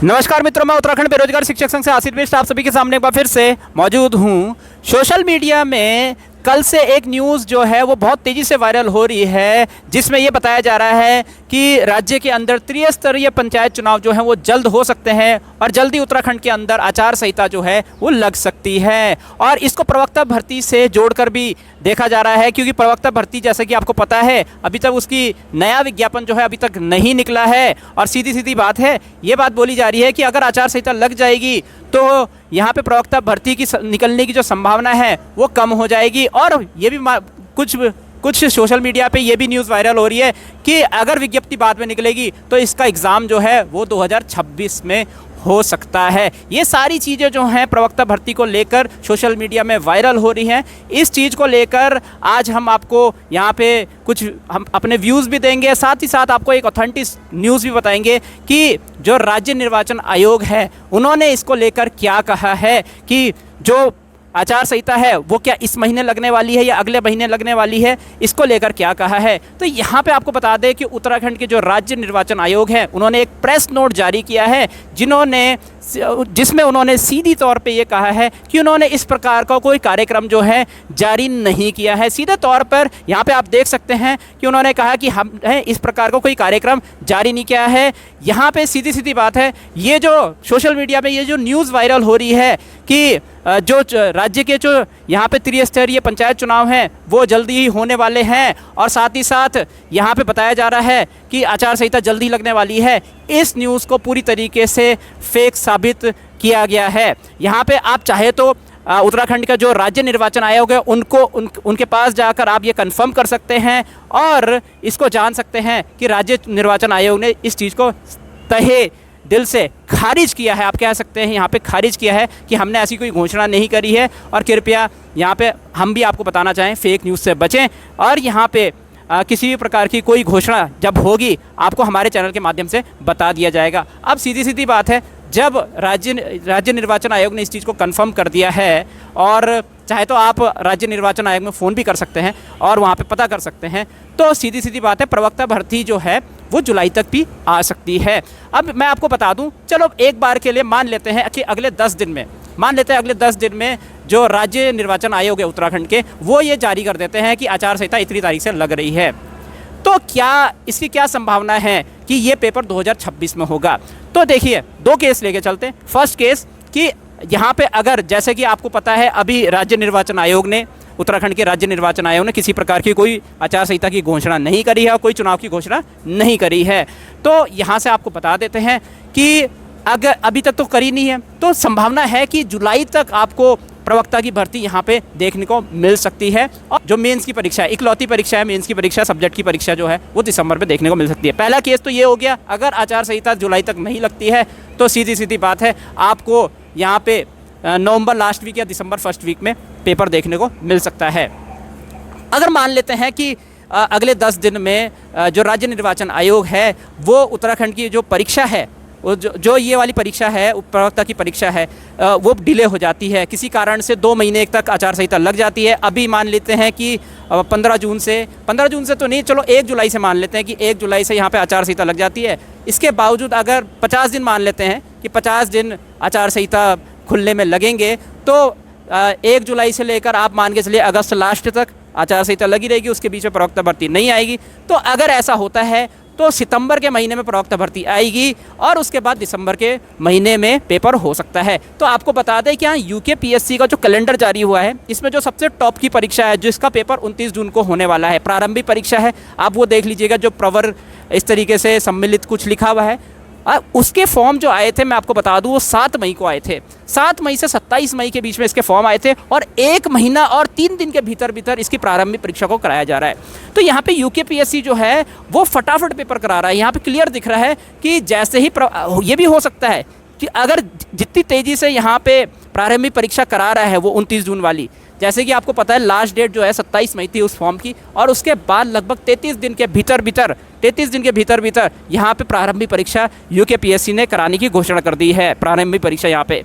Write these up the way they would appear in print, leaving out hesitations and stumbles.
नमस्कार मित्रों, मैं उत्तराखंड बेरोजगार शिक्षक संघ से आसिफ बिष्ट आप सभी के सामने एक बार फिर से मौजूद हूं। सोशल मीडिया में कल से एक न्यूज़ जो है वो बहुत तेज़ी से वायरल हो रही है, जिसमें ये बताया जा रहा है कि राज्य के अंदर त्रिस्तरीय पंचायत चुनाव जो है वो जल्द हो सकते हैं और जल्दी उत्तराखंड के अंदर आचार संहिता जो है वो लग सकती है। और इसको प्रवक्ता भर्ती से जोड़कर भी देखा जा रहा है, क्योंकि प्रवक्ता भर्ती जैसे कि आपको पता है अभी तक उसकी नया विज्ञापन जो है अभी तक नहीं निकला है। और सीधी सीधी बात है, ये बात बोली जा रही है कि अगर आचार संहिता लग जाएगी तो यहाँ पे प्रवक्ता भर्ती की निकलने की जो संभावना है वो कम हो जाएगी। और ये भी कुछ सोशल मीडिया पे ये भी न्यूज़ वायरल हो रही है कि अगर विज्ञप्ति बाद में निकलेगी तो इसका एग्ज़ाम जो है वो 2026 में हो सकता है। ये सारी चीज़ें जो हैं प्रवक्ता भर्ती को लेकर सोशल मीडिया में वायरल हो रही हैं। इस चीज़ को लेकर आज हम आपको यहाँ पे कुछ हम अपने व्यूज़ भी देंगे, साथ ही साथ आपको एक ऑथेंटिक न्यूज़ भी बताएंगे कि जो राज्य निर्वाचन आयोग है उन्होंने इसको लेकर क्या कहा है कि जो आचार संहिता है वो क्या इस महीने लगने वाली है या अगले महीने लगने वाली है, इसको लेकर क्या कहा है। तो यहाँ पे आपको बता दें कि उत्तराखंड के जो राज्य निर्वाचन आयोग है उन्होंने एक प्रेस नोट जारी किया है, जिसमें उन्होंने सीधी तौर पे ये कहा है कि उन्होंने इस प्रकार का कोई कार्यक्रम जो है जारी नहीं किया है। सीधे तौर पर यहाँ पे आप देख सकते हैं कि उन्होंने कहा कि हमने इस प्रकार का कोई कार्यक्रम जारी नहीं किया है। यहाँ पे सीधी सीधी बात है, ये जो सोशल मीडिया में ये जो न्यूज़ वायरल हो रही है कि जो राज्य के जो यहाँ पे त्रिस्तरीय पंचायत चुनाव हैं वो जल्दी ही होने वाले हैं, और साथ ही साथ यहाँ पे बताया जा रहा है कि आचार संहिता जल्दी लगने वाली है, इस न्यूज़ को पूरी तरीके से फेक साबित किया गया है। यहाँ पे आप चाहे तो उत्तराखंड का जो राज्य निर्वाचन आयोग है उनके पास जाकर आप ये कंफर्म कर सकते हैं और इसको जान सकते हैं कि राज्य निर्वाचन आयोग ने इस चीज़ को तहे दिल से खारिज किया है। आप कह सकते हैं यहाँ पे खारिज किया है कि हमने ऐसी कोई घोषणा नहीं करी है। और कृपया यहाँ पे हम भी आपको बताना चाहें, फेक न्यूज़ से बचें और यहाँ पे किसी भी प्रकार की कोई घोषणा जब होगी आपको हमारे चैनल के माध्यम से बता दिया जाएगा। अब सीधी सीधी बात है, जब राज्य निर्वाचन आयोग ने इस चीज़ को कंफर्म कर दिया है, और चाहे तो आप राज्य निर्वाचन आयोग में फ़ोन भी कर सकते हैं और वहाँ पे पता कर सकते हैं, तो सीधी सीधी बात है प्रवक्ता भर्ती जो है वो जुलाई तक भी आ सकती है। अब मैं आपको बता दूं, चलो एक बार के लिए मान लेते हैं कि अगले 10 दिन में जो राज्य निर्वाचन आयोग है उत्तराखंड के वो ये जारी कर देते हैं कि आचार संहिता इतनी तारीख से लग रही है, तो क्या इसकी क्या संभावना है कि ये पेपर 2026 में होगा। तो देखिए, दो केस लेके चलते हैं। फर्स्ट केस कि यहाँ पे अगर जैसे कि आपको पता है अभी उत्तराखंड के राज्य निर्वाचन आयोग ने किसी प्रकार की कोई आचार संहिता की घोषणा नहीं करी है और कोई चुनाव की घोषणा नहीं करी है, तो यहाँ से आपको बता देते हैं कि अगर अभी तक तो करी नहीं है तो संभावना है कि जुलाई तक आपको प्रवक्ता की भर्ती यहाँ पे देखने को मिल सकती है। और जो मेंस की परीक्षा है, इकलौती परीक्षा है मेंस की परीक्षा, सब्जेक्ट की परीक्षा जो है वो दिसंबर में देखने को मिल सकती है। पहला केस तो ये हो गया, अगर आचार संहिता जुलाई तक नहीं लगती है तो सीधी सीधी बात है आपको यहाँ पे नवंबर लास्ट वीक या दिसंबर फर्स्ट वीक में पेपर देखने को मिल सकता है। अगर मान लेते हैं कि अगले 10 दिन में जो राज्य निर्वाचन आयोग है वो उत्तराखंड की जो परीक्षा है, जो ये वाली परीक्षा है प्रवक्ता की परीक्षा है, वो डिले हो जाती है किसी कारण से, 2 महीने तक आचार संहिता लग जाती है। अभी मान लेते हैं कि 15 जून से तो नहीं, चलो 1 जुलाई से मान लेते हैं कि 1 जुलाई से यहाँ पे आचार संहिता लग जाती है। इसके बावजूद अगर 50 दिन मान लेते हैं कि 50 दिन आचार संहिता खुलने में लगेंगे, तो 1 जुलाई से लेकर आप मान के चलिए अगस्त लास्ट तक आचार संहिता लगी रहेगी, उसके बीच में प्रवक्ता भर्ती नहीं आएगी। तो अगर ऐसा होता है तो सितंबर के महीने में प्रवक्ता भर्ती आएगी और उसके बाद दिसंबर के महीने में पेपर हो सकता है। तो आपको बता दें कि यहाँ यूकेपीएससी का जो कैलेंडर जारी हुआ है इसमें जो सबसे टॉप की परीक्षा है जिसका पेपर 29 जून को होने वाला है, प्रारंभिक परीक्षा है, आप वो देख लीजिएगा, जो प्रवर इस तरीके से सम्मिलित कुछ लिखा हुआ है। उसके फॉर्म जो आए थे मैं आपको बता दूं वो 7 मई को आए थे। 7 मई से 27 मई के बीच में इसके फॉर्म आए थे और 1 महीना और 3 दिन के भीतर इसकी प्रारंभिक परीक्षा को कराया जा रहा है। तो यहाँ पे यूकेपीएससी जो है वो फटाफट पेपर करा रहा है। यहाँ पे क्लियर दिख रहा है कि जैसे ही ये भी हो सकता है कि अगर जितनी तेज़ी से यहाँ पे प्रारंभिक परीक्षा करा रहा है वो 29 जून वाली, जैसे कि आपको पता है लास्ट डेट जो है 27 मई थी उस फॉर्म की, और उसके बाद लगभग 33 दिन के भीतर यहाँ पे प्रारंभिक परीक्षा यूकेपीएससी ने कराने की घोषणा कर दी है, प्रारंभिक परीक्षा यहाँ पे।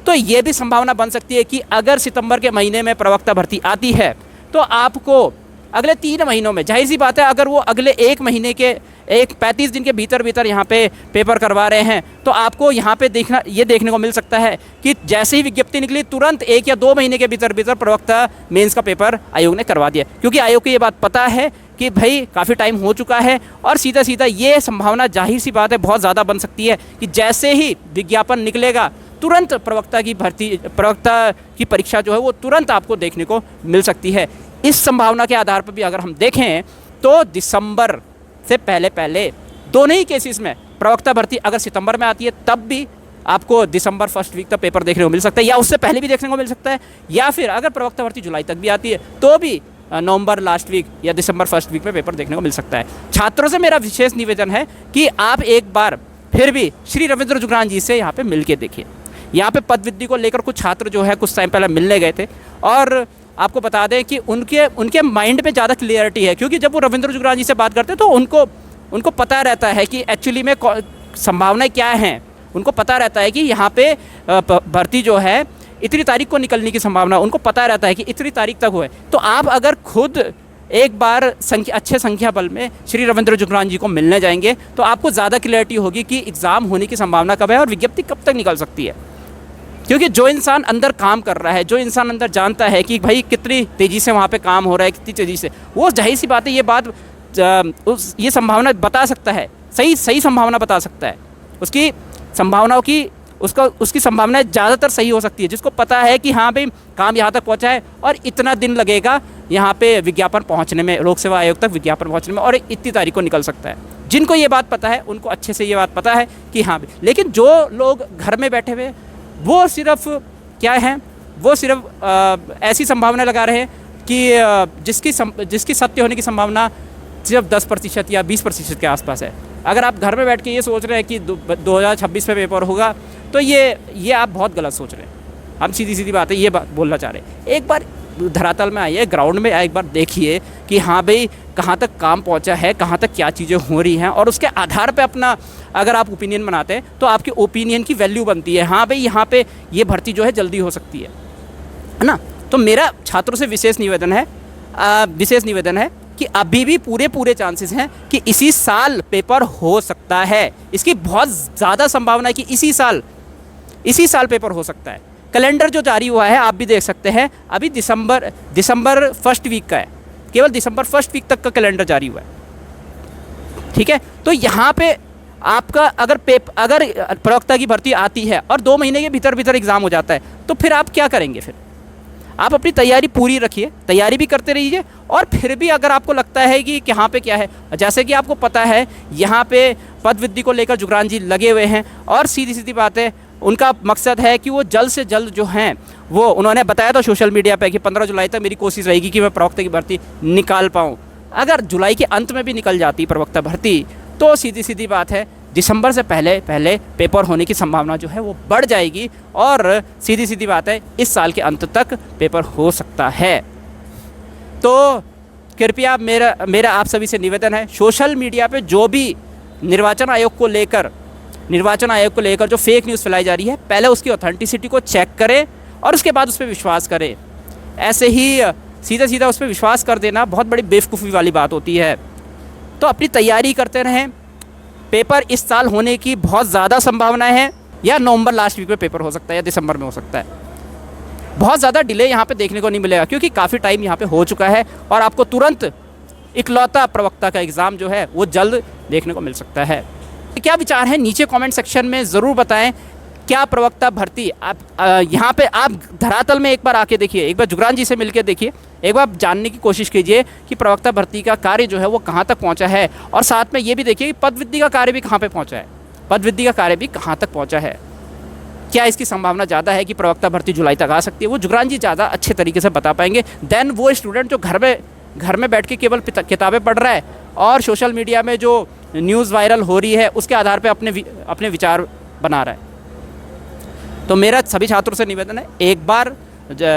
तो ये भी संभावना बन सकती है कि अगर सितंबर के महीने में प्रवक्ता भर्ती आती है तो आपको अगले 3 महीनों में, जाहिर सी बात है अगर वो अगले 1 महीने के एक 35 दिन के भीतर भीतर यहाँ पे पेपर करवा रहे हैं, तो आपको यहाँ पे देखने को मिल सकता है कि जैसे ही विज्ञप्ति निकली तुरंत 1 या 2 महीने के भीतर भीतर प्रवक्ता मेंस का पेपर आयोग ने करवा दिया, क्योंकि आयोग को ये बात पता है कि भाई काफ़ी टाइम हो चुका है। और सीधा सीधा ये संभावना जाहिर सी बात है बहुत ज़्यादा बन सकती है कि जैसे ही विज्ञापन निकलेगा तुरंत प्रवक्ता की परीक्षा जो है वो तुरंत आपको देखने को मिल सकती है। इस संभावना के आधार पर भी अगर हम देखें तो दिसंबर से पहले दोनों ही केसेस में प्रवक्ता भर्ती अगर सितंबर में आती है तब भी आपको दिसंबर फर्स्ट वीक तक पेपर देखने को मिल सकता है, या उससे पहले भी देखने को मिल सकता है, या फिर अगर प्रवक्ता भर्ती जुलाई तक भी आती है तो भी नवंबर लास्ट वीक या दिसंबर फर्स्ट वीक में पेपर देखने को मिल सकता है। छात्रों से मेरा विशेष निवेदन है कि आप एक बार फिर भी श्री रविंद्र जुगरान जी से यहाँ पे मिल के देखिए। यहाँ पे पदविधि को लेकर कुछ छात्र जो है कुछ टाइम पहले मिलने गए थे, और आपको बता दें कि उनके माइंड में ज़्यादा क्लियरिटी है, क्योंकि जब वो रविंद्र जुगरान जी से बात करते हैं तो उनको पता रहता है कि एक्चुअली में संभावनाएं क्या हैं। उनको पता रहता है कि यहाँ पे भर्ती जो है इतनी तारीख को निकलने की संभावना, उनको पता रहता है कि इतनी तारीख तक हुए। तो आप अगर खुद एक बार अच्छे संख्या बल में श्री रविंद्र जुगरान जी को मिलने जाएंगे तो आपको ज़्यादा क्लियरिटी होगी कि एग्ज़ाम होने की संभावना कब है और विज्ञप्ति कब तक निकल सकती है। क्योंकि जो इंसान अंदर काम कर रहा है, जो इंसान अंदर जानता है कि भाई कितनी तेज़ी से वहाँ पे काम हो रहा है, कितनी तेज़ी से, वो जाहिर सी बात है ये संभावना बता सकता है, सही संभावना बता सकता है। उसकी संभावनाओं की उसकी संभावना ज़्यादातर सही हो सकती है, जिसको पता है कि हाँ भाई काम यहाँ तक पहुँचा है और इतना दिन लगेगा यहाँ पे विज्ञापन पहुँचने में, लोक सेवा आयोग तक विज्ञापन पहुँचने में, और इतनी तारीख को निकल सकता है। जिनको ये बात पता है उनको अच्छे से ये बात पता है कि हाँ भाई। लेकिन जो लोग घर में बैठे हुए वो सिर्फ क्या है, वो सिर्फ ऐसी संभावना लगा रहे हैं कि जिसकी सत्य होने की संभावना सिर्फ 10% या 20% के आसपास है। अगर आप घर में बैठ के ये सोच रहे हैं कि 2026 में पेपर होगा तो ये आप बहुत गलत सोच रहे हैं। हम सीधी बात है ये बात बोलना चाह रहे हैं। एक बार धरातल में आइए, ग्राउंड में एक बार देखिए कि हाँ भाई कहाँ तक काम पहुँचा है, कहाँ तक क्या चीज़ें हो रही हैं, और उसके आधार पे अपना अगर आप ओपिनियन बनाते हैं तो आपके ओपिनियन की वैल्यू बनती है। हाँ भाई यहाँ पे ये भर्ती जो है जल्दी हो सकती है ना। तो मेरा छात्रों से विशेष निवेदन है कि अभी भी पूरे चांसेस हैं कि इसी साल पेपर हो सकता है। इसकी बहुत ज़्यादा संभावना है कि इसी साल पेपर हो सकता है। कैलेंडर जो जारी हुआ है आप भी देख सकते हैं, अभी दिसंबर फर्स्ट वीक का है, केवल दिसंबर फर्स्ट वीक तक का कैलेंडर जारी हुआ है। ठीक है, तो यहाँ पे आपका अगर प्रवक्ता की भर्ती आती है और 2 महीने के भीतर एग्ज़ाम हो जाता है तो फिर आप क्या करेंगे? फिर आप अपनी तैयारी पूरी रखिए, तैयारी भी करते रहिए, और फिर भी अगर आपको लगता है कि यहाँ पे क्या है, जैसे कि आपको पता है यहाँ पे पदविधि को लेकर जुगरान जी लगे हुए हैं, और सीधी बात है उनका मकसद है कि वो जल्द से जल्द जो हैं वो उन्होंने बताया था सोशल मीडिया पे कि 15 जुलाई तक मेरी कोशिश रहेगी कि मैं प्रवक्ता की भर्ती निकाल पाऊँ। अगर जुलाई के अंत में भी निकल जाती प्रवक्ता भर्ती तो सीधी बात है दिसंबर से पहले पेपर होने की संभावना जो है वो बढ़ जाएगी, और सीधी बात है इस साल के अंत तक पेपर हो सकता है। तो कृपया मेरा आप सभी से निवेदन है, सोशल मीडिया पे जो भी निर्वाचन आयोग को लेकर जो फेक न्यूज़ फैलाई जा रही है, पहले उसकी ऑथेंटिसिटी को चेक करें और उसके बाद उस पर विश्वास करें। ऐसे ही सीधा उस पर विश्वास कर देना बहुत बड़ी बेवकूफ़ी वाली बात होती है। तो अपनी तैयारी करते रहें। पेपर इस साल होने की बहुत ज़्यादा संभावना है, या नवंबर लास्ट वीक में पेपर हो सकता है या दिसंबर में हो सकता है। बहुत ज़्यादा डिले यहाँ पे देखने को नहीं मिलेगा, क्योंकि काफ़ी टाइम यहाँ पे हो चुका है और आपको तुरंत इकलौता प्रवक्ता का एग्ज़ाम जो है वो जल्द देखने को मिल सकता है। क्या विचार है नीचे कमेंट सेक्शन में ज़रूर बताएं। क्या प्रवक्ता भर्ती आप यहाँ पे आप धरातल में एक बार आके देखिए, एक बार जुगरान जी से मिलकर देखिए, एक बार जानने की कोशिश कीजिए कि प्रवक्ता भर्ती का कार्य जो है वो कहाँ तक पहुँचा है, और साथ में ये भी देखिए कि पदविधि का कार्य भी कहाँ पे पहुँचा है, पदविधि का कार्य भी कहाँ तक पहुँचा है। क्या इसकी संभावना ज़्यादा है कि प्रवक्ता भर्ती जुलाई तक आ सकती है, वो जुगरान जी ज़्यादा अच्छे तरीके से बता पाएंगे देन वो स्टूडेंट जो घर में बैठ के केवल किताबें पढ़ रहा है और सोशल मीडिया में जो न्यूज़ वायरल हो रही है उसके आधार पर अपने विचार बना रहा है। तो मेरा सभी छात्रों से निवेदन है, एक बार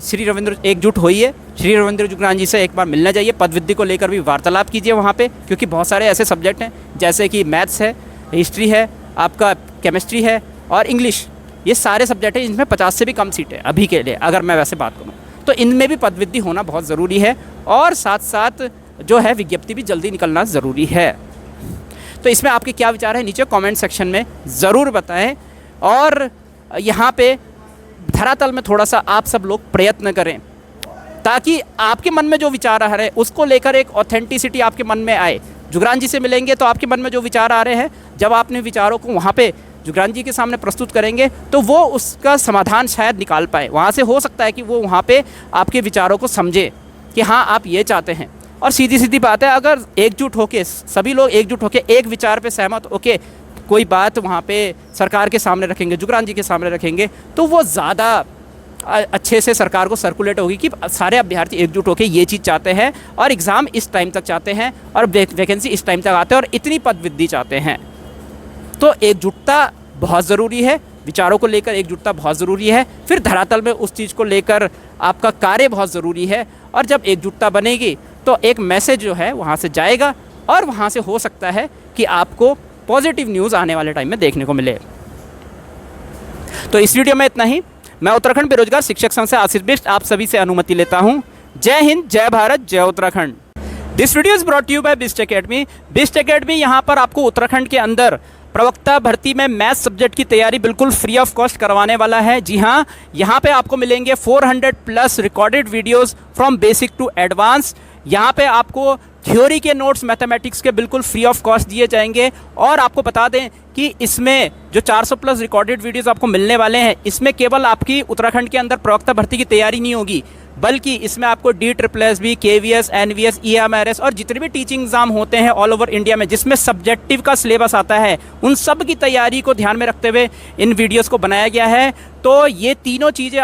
श्री रविंद्र एकजुट होइए, श्री रविंद्र जुगरान जी से एक बार मिलने जाइए, पदविधि को लेकर भी वार्तालाप कीजिए वहाँ पे, क्योंकि बहुत सारे ऐसे सब्जेक्ट हैं जैसे कि मैथ्स है, हिस्ट्री है, आपका केमिस्ट्री है और इंग्लिश, ये सारे सब्जेक्ट हैं इनमें 50 से भी कम सीटें अभी के लिए अगर मैं वैसे बात करूँ तो इनमें भी पदविधि होना बहुत ज़रूरी है, और साथ साथ जो है विज्ञप्ति भी जल्दी निकलना ज़रूरी है। तो इसमें आपके क्या विचार है नीचे कमेंट सेक्शन में ज़रूर बताएं। और यहाँ पे धरातल में थोड़ा सा आप सब लोग प्रयत्न करें ताकि आपके मन में जो विचार आ रहे हैं उसको लेकर एक ऑथेंटिसिटी आपके मन में आए। जुगरान जी से मिलेंगे तो आपके मन में जो विचार आ रहे हैं, जब आपने विचारों को वहाँ पे जुगरान जी के सामने प्रस्तुत करेंगे तो वो उसका समाधान शायद निकाल पाए। वहाँ से हो सकता है कि वो वहाँ पे आपके विचारों को समझे कि हाँ आप ये चाहते हैं। और सीधी सीधी बात है, अगर एकजुट होके सभी लोग एकजुट होके एक विचार पे सहमत होके कोई बात वहाँ पे सरकार के सामने रखेंगे, जुगरान जी के सामने रखेंगे, तो वो ज़्यादा अच्छे से सरकार को सर्कुलेट होगी कि सारे अभ्यर्थी एकजुट होकर ये चीज़ चाहते हैं और एग्ज़ाम इस टाइम तक चाहते हैं और वैकेंसी इस टाइम तक आते हैं और इतनी पद वृद्धि चाहते हैं। तो एकजुटता बहुत ज़रूरी है, विचारों को लेकर एकजुटता बहुत ज़रूरी है। फिर धरातल में उस चीज़ को लेकर आपका कार्य बहुत ज़रूरी है। और जब एकजुटता बनेगी तो एक मैसेज जो है वहाँ से जाएगा और वहाँ से हो सकता है कि आपको पॉजिटिव न्यूज़ आने वाले टाइम में देखने को मिले। तो इस वीडियो में इतना ही। मैं उत्तराखंड बेरोजगार शिक्षक संघ से आशीष बिष्ट आप सभी से अनुमति लेता हूं। जय हिंद, जय भारत, जय Uttarakhand. This video is brought you by Bisht academy. Bisht academy यहाँ पर आपको उत्तराखंड के अंदर प्रवक्ता भर्ती में मैथ सब्जेक्ट की तैयारी बिल्कुल फ्री ऑफ कॉस्ट करवाने वाला है। जी हाँ, यहाँ पे आपको मिलेंगे 400+ recorded videos from basic to advance. यहाँ पे आपको थ्योरी के नोट्स मैथमेटिक्स के बिल्कुल फ्री ऑफ कॉस्ट दिए जाएंगे। और आपको बता दें कि इसमें जो 400+ रिकॉर्डेड वीडियोस आपको मिलने वाले हैं, इसमें केवल आपकी उत्तराखंड के अंदर प्रवक्ता भर्ती की तैयारी नहीं होगी, बल्कि इसमें आपको DSSB, KVS, NVS, EMRS और जितने भी टीचिंग एग्जाम होते हैं ऑल ओवर इंडिया में जिसमें सब्जेक्टिव का सिलेबस आता है, उन सब की तैयारी को ध्यान में रखते हुए इन वीडियोस को बनाया गया है। तो ये तीनों चीज़ें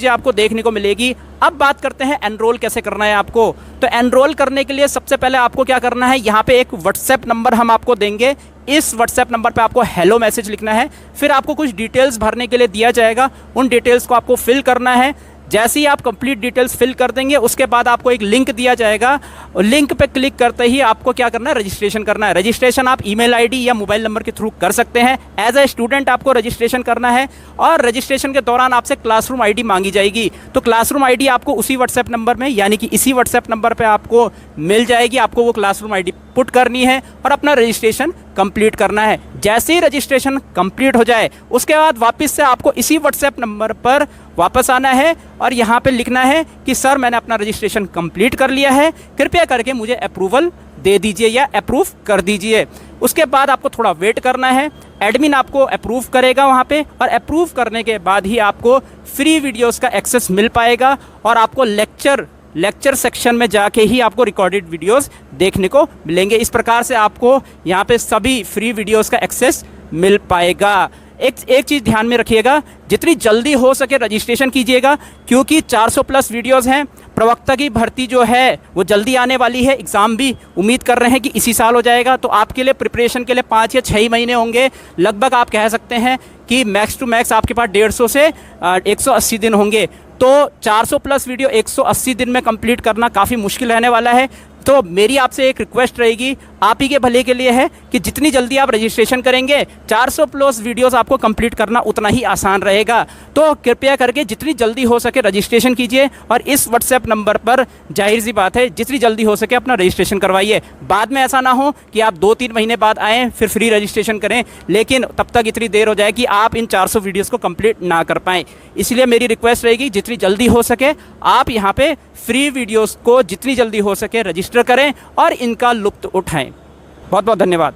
आपको देखने को मिलेगी। अब बात करते हैं एनरोल कैसे करना है आपको। तो एनरोल करने के लिए सबसे पहले आपको क्या करना है, यहाँ पे एक व्हाट्सएप नंबर हम आपको देंगे। इस व्हाट्सएप नंबर पे आपको हेलो मैसेज लिखना है। फिर आपको कुछ डिटेल्स भरने के लिए दिया जाएगा, उन डिटेल्स को आपको फिल करना है। जैसे ही आप कंप्लीट डिटेल्स फिल कर देंगे उसके बाद आपको एक लिंक दिया जाएगा। लिंक पे क्लिक करते ही आपको क्या करना है, रजिस्ट्रेशन करना है। रजिस्ट्रेशन आप ईमेल आईडी या मोबाइल नंबर के थ्रू कर सकते हैं। एज ए स्टूडेंट आपको रजिस्ट्रेशन करना है और रजिस्ट्रेशन के दौरान आपसे क्लासरूम आईडी मांगी जाएगी। तो क्लासरूम आईडी आपको उसी व्हाट्सएप नंबर में यानी कि इसी व्हाट्सएप नंबर पर आपको मिल जाएगी। आपको वो क्लासरूम आईडी पुट करनी है और अपना रजिस्ट्रेशन कंप्लीट करना है। जैसे ही रजिस्ट्रेशन कंप्लीट हो जाए उसके बाद वापस से आपको इसी व्हाट्सएप नंबर पर वापस आना है और यहाँ पे लिखना है कि सर मैंने अपना रजिस्ट्रेशन कंप्लीट कर लिया है, कृपया करके मुझे अप्रूवल दे दीजिए या अप्रूव कर दीजिए। उसके बाद आपको थोड़ा वेट करना है, एडमिन आपको अप्रूव करेगा वहाँ पे और अप्रूव करने के बाद ही आपको फ्री वीडियोस का एक्सेस मिल पाएगा और आपको लेक्चर सेक्शन में जाके ही आपको रिकॉर्डेड वीडियोस देखने को मिलेंगे। इस प्रकार से आपको यहाँ पे सभी फ्री वीडियोस का एक्सेस मिल पाएगा। एक चीज़ ध्यान में रखिएगा, जितनी जल्दी हो सके रजिस्ट्रेशन कीजिएगा क्योंकि 400+ वीडियोस हैं। प्रवक्ता की भर्ती जो है वो जल्दी आने वाली है। एग्ज़ाम भी उम्मीद कर रहे हैं कि इसी साल हो जाएगा। तो आपके लिए प्रिपरेशन के लिए 5 या 6 महीने होंगे। लगभग आप कह सकते हैं कि मैक्स टू मैक्स आपके पास 150 से 180 दिन होंगे। तो 400+ वीडियो 180 दिन में कंप्लीट करना काफ़ी मुश्किल रहने वाला है। तो मेरी आपसे एक रिक्वेस्ट रहेगी, आप ही के भले के लिए है कि जितनी जल्दी आप रजिस्ट्रेशन करेंगे 400+ वीडियोस आपको कंप्लीट करना उतना ही आसान रहेगा। तो कृपया करके जितनी जल्दी हो सके रजिस्ट्रेशन कीजिए और इस व्हाट्सएप नंबर पर जाहिर सी बात है जितनी जल्दी हो सके अपना रजिस्ट्रेशन करवाइए। बाद में ऐसा ना हो कि आप 2-3 महीने बाद आएँ फिर फ्री रजिस्ट्रेशन करें, लेकिन तब तक इतनी देर हो जाए कि आप इन 400 वीडियोज़ को कंप्लीट ना कर पाएँ। इसलिए मेरी रिक्वेस्ट रहेगी जितनी जल्दी हो सके आप यहाँ पे फ्री वीडियोस को जितनी जल्दी हो सके रजिस्टर करें और इनका लुत्फ़ उठाएं। बहुत बहुत धन्यवाद।